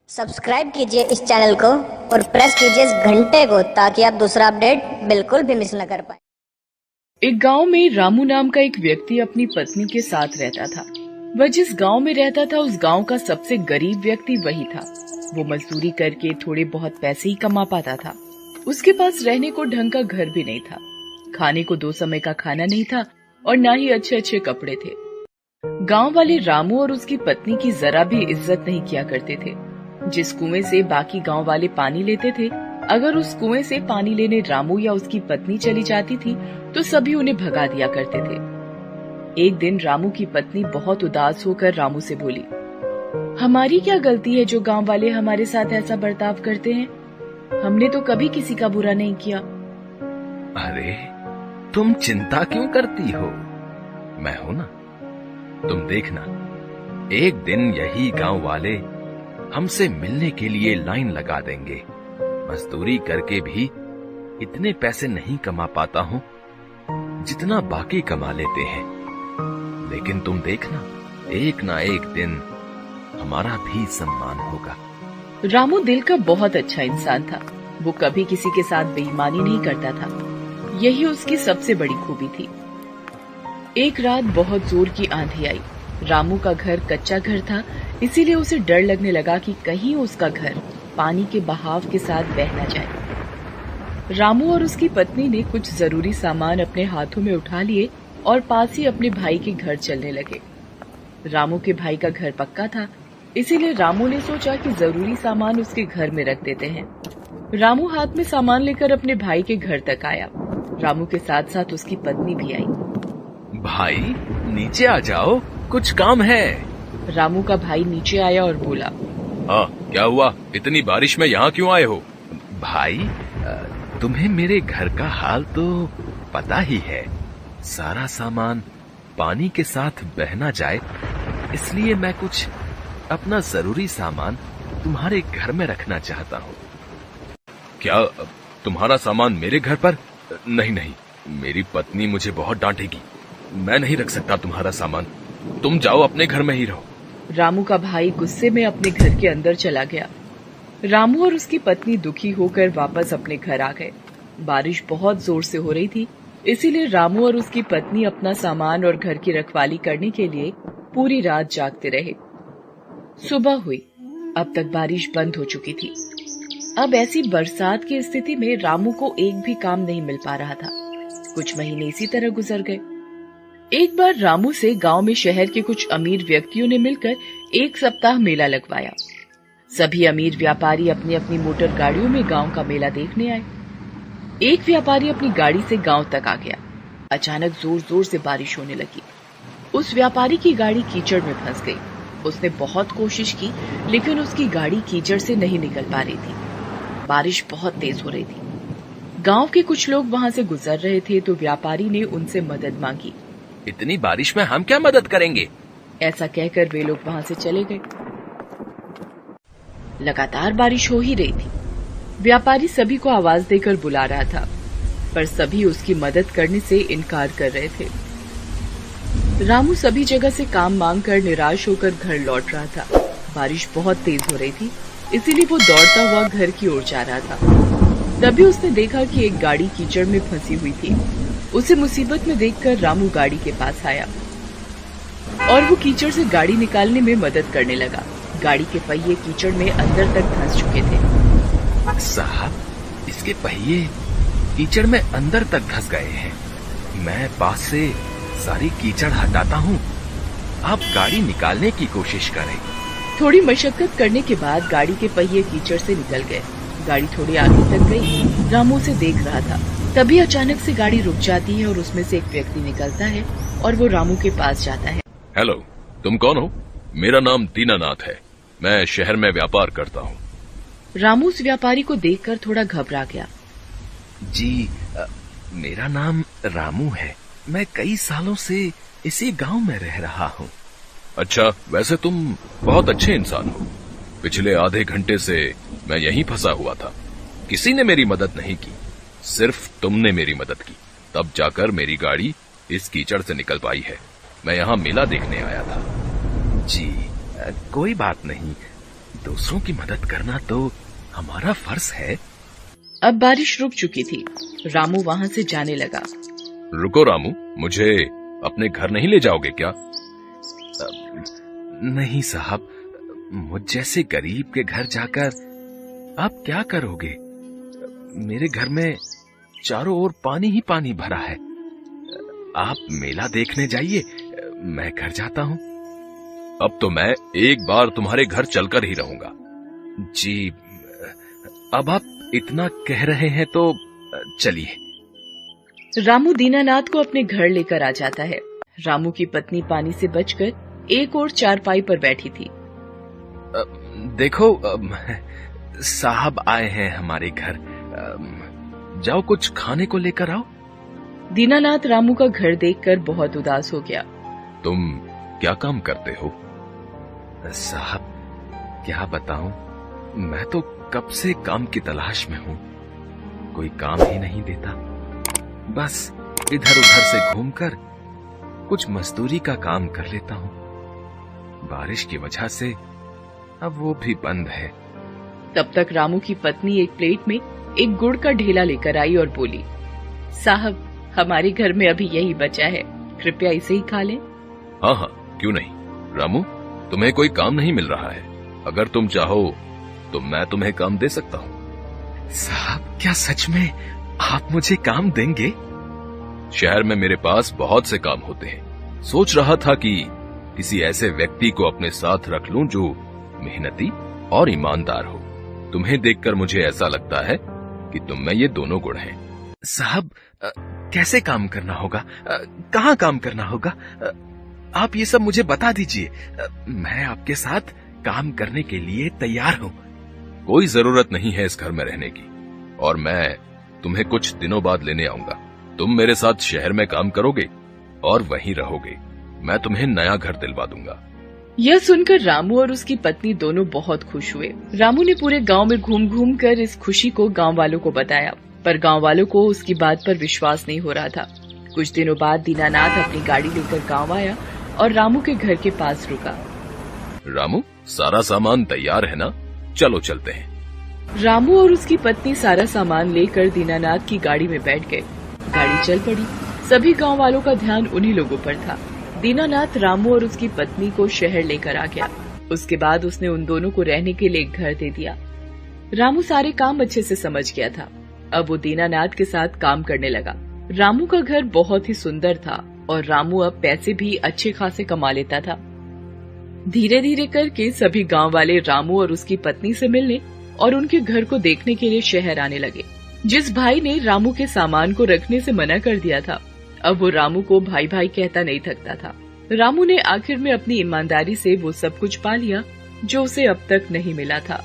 Subscribe कीजिए इस channel को और प्रेस कीजिए इस घंटे को ताकि आप दूसरा अपडेट बिल्कुल भी मिस न कर पाए। एक गांव में रामू नाम का एक व्यक्ति अपनी पत्नी के साथ रहता था। वह जिस गांव में रहता था उस गांव का सबसे गरीब व्यक्ति वही था। वो मजदूरी करके थोड़े बहुत पैसे ही कमा पाता था। उसके पास रहने को ढंग का घर भी नहीं था, खाने को 2 समय का खाना नहीं था और न ही अच्छे अच्छे कपड़े थे। गांव वाले रामू और उसकी पत्नी की जरा भी इज्जत नहीं किया करते थे। जिस कुएं से बाकी गांव वाले पानी लेते थे, अगर उस कुएं से पानी लेने रामू या उसकी पत्नी चली जाती थी तो सभी उन्हें भगा दिया करते थे। एक दिन रामू की पत्नी बहुत उदास होकर रामू से बोली, हमारी क्या गलती है जो गांव वाले हमारे साथ ऐसा बर्ताव करते हैं? हमने तो कभी किसी का बुरा नहीं किया। अरे तुम चिंता क्यों करती हो? मैं हूं ना। तुम देखना, एक दिन यही गांव वाले हमसे मिलने के लिए लाइन लगा देंगे। मजदूरी करके भी इतने पैसे नहीं कमा पाता हूं जितना बाकी कमा लेते हैं, लेकिन तुम देखना, एक ना एक दिन हमारा भी सम्मान होगा। रामू दिल का बहुत अच्छा इंसान था। वो कभी किसी के साथ बेईमानी नहीं करता था। यही उसकी सबसे बड़ी खूबी थी। एक रात बहुत जोर की आंधी आई। रामू का घर कच्चा घर था, इसीलिए उसे डर लगने लगा कि कहीं उसका घर पानी के बहाव के साथ बह न जाए। रामू और उसकी पत्नी ने कुछ जरूरी सामान अपने हाथों में उठा लिए और पास ही अपने भाई के घर चलने लगे। रामू के भाई का घर पक्का था, इसीलिए रामू ने सोचा कि जरूरी सामान उसके घर में रख देते हैं। रामू हाथ में सामान लेकर अपने भाई के घर तक आया। रामू के साथ साथ उसकी पत्नी भी आई। भाई नीचे आ जाओ, कुछ काम है। रामू का भाई नीचे आया और बोला, हाँ क्या हुआ? इतनी बारिश में यहाँ क्यों आए हो? भाई तुम्हें मेरे घर का हाल तो पता ही है। सारा सामान पानी के साथ बह ना जाए, इसलिए मैं कुछ अपना जरूरी सामान तुम्हारे घर में रखना चाहता हूँ। क्या तुम्हारा सामान मेरे घर पर? नहीं नहीं, मेरी पत्नी मुझे बहुत डांटेगी। मैं नहीं रख सकता तुम्हारा सामान। तुम जाओ, अपने घर में ही रहो। रामू का भाई गुस्से में अपने घर के अंदर चला गया। रामू और उसकी पत्नी दुखी होकर वापस अपने घर आ गए। बारिश बहुत जोर से हो रही थी, इसीलिए रामू और उसकी पत्नी अपना सामान और घर की रखवाली करने के लिए पूरी रात जागते रहे। सुबह हुई, अब तक बारिश बंद हो चुकी थी। अब ऐसी बरसात की स्थिति में रामू को एक भी काम नहीं मिल पा रहा था। कुछ महीने इसी तरह गुजर गए। एक बार रामू से गांव में शहर के कुछ अमीर व्यक्तियों ने मिलकर 1 सप्ताह मेला लगवाया। सभी अमीर व्यापारी अपनी अपनी मोटर गाड़ियों में गांव का मेला देखने आए। एक व्यापारी अपनी गाड़ी से गांव तक आ गया। अचानक जोर जोर से बारिश होने लगी। उस व्यापारी की गाड़ी कीचड़ में फंस गई। उसने बहुत कोशिश की, लेकिन उसकी गाड़ी कीचड़ से नहीं निकल पा रही थी। बारिश बहुत तेज हो रही थी। गांव के कुछ लोग वहां से गुजर रहे थे तो व्यापारी ने उनसे मदद मांगी। इतनी बारिश में हम क्या मदद करेंगे? ऐसा कहकर वे लोग वहां से चले गए। लगातार बारिश हो ही रही थी। व्यापारी सभी को आवाज देकर बुला रहा था, पर सभी उसकी मदद करने से इनकार कर रहे थे। रामू सभी जगह से काम मांग कर निराश होकर घर लौट रहा था। बारिश बहुत तेज हो रही थी, इसीलिए वो दौड़ता हुआ घर की ओर जा रहा था। तभी उसने देखा कि एक गाड़ी कीचड़ में फंसी हुई थी। उसे मुसीबत में देखकर रामू गाड़ी के पास आया और वो कीचड़ से गाड़ी निकालने में मदद करने लगा। गाड़ी के पहिए कीचड़ में अंदर तक धंस चुके थे। साहब, इसके पहिए कीचड़ में अंदर तक धंस गए हैं। मैं पास से सारी कीचड़ हटाता हूँ, आप गाड़ी निकालने की कोशिश करें। थोड़ी मशक्कत करने के बाद गाड़ी के पहिए कीचड़ से निकल गए। गाड़ी थोड़ी आगे तक गई। रामू उसे देख रहा था। तभी अचानक से गाड़ी रुक जाती है और उसमें से एक व्यक्ति निकलता है और वो रामू के पास जाता है। हेलो, तुम कौन हो? मेरा नाम दीनानाथ है, मैं शहर में व्यापार करता हूँ। रामू उस व्यापारी को देखकर थोड़ा घबरा गया। जी, मेरा नाम रामू है। मैं कई सालों से इसी गांव में रह रहा हूँ। अच्छा, वैसे तुम बहुत अच्छे इंसान हो। पिछले आधे घंटे से मैं यहीं फंसा हुआ था। किसी ने मेरी मदद नहीं की, सिर्फ तुमने मेरी मदद की। तब जाकर मेरी गाड़ी इस कीचड़ से निकल पाई है। मैं यहाँ मेला देखने आया था। जी, कोई बात नहीं, दूसरों की मदद करना तो हमारा फर्ज है। अब बारिश रुक चुकी थी। रामू वहां से जाने लगा। रुको रामू, मुझे अपने घर नहीं ले जाओगे क्या? नहीं साहब, मुझ जैसे गरीब के घर जाकर आप क्या करोगे? मेरे घर में चारों ओर पानी ही पानी भरा है। आप मेला देखने जाइए, मैं घर जाता हूं। अब तो मैं एक बार तुम्हारे घर चलकर ही रहूंगा। जी, अब आप इतना कह रहे हैं तो चलिए। रामू दीनानाथ को अपने घर लेकर आ जाता है। रामू की पत्नी पानी से बचकर एक और चारपाई पर बैठी थी। देखो, साहब आए हैं हमारे घर, जाओ कुछ खाने को लेकर आओ। दीनानाथ रामू का घर देखकर बहुत उदास हो गया। तुम क्या काम करते हो? साहब, क्या बताऊं, मैं तो कब से काम की तलाश में हूं, कोई काम ही नहीं देता। बस इधर उधर से घूमकर कुछ मजदूरी का काम कर लेता हूं। बारिश की वजह से अब वो भी बंद है। तब तक रामू की पत्नी एक प्लेट में एक गुड़ का ढेला लेकर आई और बोली, साहब, हमारे घर में अभी यही बचा है, कृपया इसे ही खा लें। हाँ हाँ, क्यों नहीं। रामू, तुम्हें कोई काम नहीं मिल रहा है, अगर तुम चाहो तो मैं तुम्हें काम दे सकता हूँ। साहब, क्या सच में आप मुझे काम देंगे? शहर में मेरे पास बहुत से काम होते हैं। सोच रहा था कि किसी ऐसे व्यक्ति को अपने साथ रख लूं जो मेहनती और ईमानदार हो। तुम्हें देखकर मुझे ऐसा लगता है कि तुम में ये दोनों गुण हैं। साहब, कैसे काम करना होगा? कहाँ काम करना होगा? आप ये सब मुझे बता दीजिए। मैं आपके साथ काम करने के लिए तैयार हूँ। कोई जरूरत नहीं है इस घर में रहने की, और मैं तुम्हें कुछ दिनों बाद लेने आऊंगा। तुम मेरे साथ शहर में काम करोगे और वहीं रहोगे। मैं तुम्हें नया घर दिलवा दूंगा। यह सुनकर रामू और उसकी पत्नी दोनों बहुत खुश हुए। रामू ने पूरे गांव में घूम घूम कर इस खुशी को गांव वालों को बताया, पर गांव वालों को उसकी बात पर विश्वास नहीं हो रहा था। कुछ दिनों बाद दीनानाथ अपनी गाड़ी लेकर गांव आया और रामू के घर के पास रुका। रामू, सारा सामान तैयार है ना? चलो चलते हैं। रामू और उसकी पत्नी सारा सामान लेकर दीनानाथ की गाड़ी में बैठ गए। गाड़ी चल पड़ी। सभी गांव वालों का ध्यान उन्हीं लोगों पर था। दीनानाथ रामू और उसकी पत्नी को शहर लेकर आ गया। उसके बाद उसने उन दोनों को रहने के लिए एक घर दे दिया। रामू सारे काम अच्छे से समझ गया था। अब वो दीनानाथ के साथ काम करने लगा। रामू का घर बहुत ही सुंदर था और रामू अब पैसे भी अच्छे खासे कमा लेता था। धीरे धीरे करके सभी गांव वाले रामू और उसकी पत्नी से मिलने और उनके घर को देखने के लिए शहर आने लगे। जिस भाई ने रामू के सामान को रखने से मना कर दिया था, अब वो रामू को भाई भाई कहता नहीं थकता था। रामू ने आखिर में अपनी ईमानदारी से वो सब कुछ पा लिया जो उसे अब तक नहीं मिला था।